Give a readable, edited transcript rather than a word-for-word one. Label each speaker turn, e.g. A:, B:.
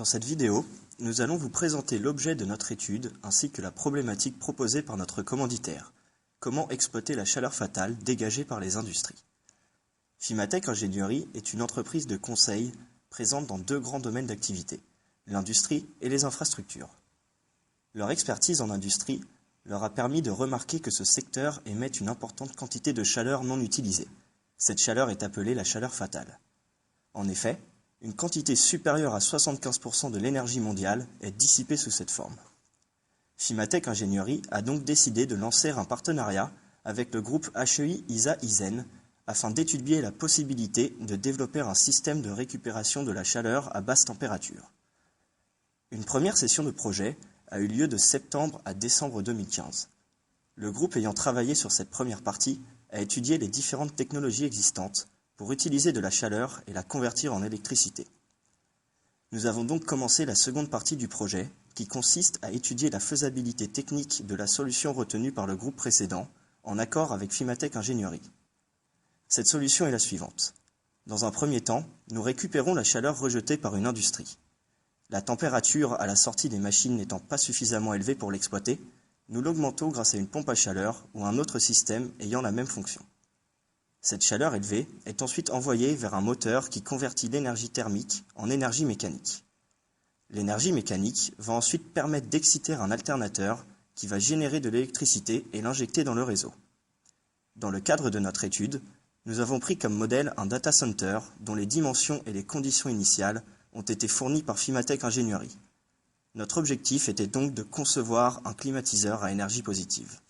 A: Dans cette vidéo, nous allons vous présenter l'objet de notre étude ainsi que la problématique proposée par notre commanditaire. Comment exploiter la chaleur fatale dégagée par les industries. Fimatech Ingénierie est une entreprise de conseil présente dans deux grands domaines d'activité, l'industrie et les infrastructures. Leur expertise en industrie leur a permis de remarquer que ce secteur émet une importante quantité de chaleur non utilisée. Cette chaleur est appelée la chaleur fatale. En effet, une quantité supérieure à 75% de l'énergie mondiale est dissipée sous cette forme. Fimatech Ingénierie a donc décidé de lancer un partenariat avec le groupe HEI ISA-ISEN afin d'étudier la possibilité de développer un système de récupération de la chaleur à basse température. Une première session de projet a eu lieu de septembre à décembre 2015. Le groupe ayant travaillé sur cette première partie a étudié les différentes technologies existantes pour utiliser de la chaleur et la convertir en électricité. Nous avons donc commencé la seconde partie du projet, qui consiste à étudier la faisabilité technique de la solution retenue par le groupe précédent, en accord avec Fimatech Ingénierie. Cette solution est la suivante. Dans un premier temps, nous récupérons la chaleur rejetée par une industrie. La température à la sortie des machines n'étant pas suffisamment élevée pour l'exploiter, nous l'augmentons grâce à une pompe à chaleur ou un autre système ayant la même fonction. Cette chaleur élevée est ensuite envoyée vers un moteur qui convertit l'énergie thermique en énergie mécanique. L'énergie mécanique va ensuite permettre d'exciter un alternateur qui va générer de l'électricité et l'injecter dans le réseau. Dans le cadre de notre étude, nous avons pris comme modèle un data center dont les dimensions et les conditions initiales ont été fournies par Fimatech Ingénierie. Notre objectif était donc de concevoir un climatiseur à énergie positive.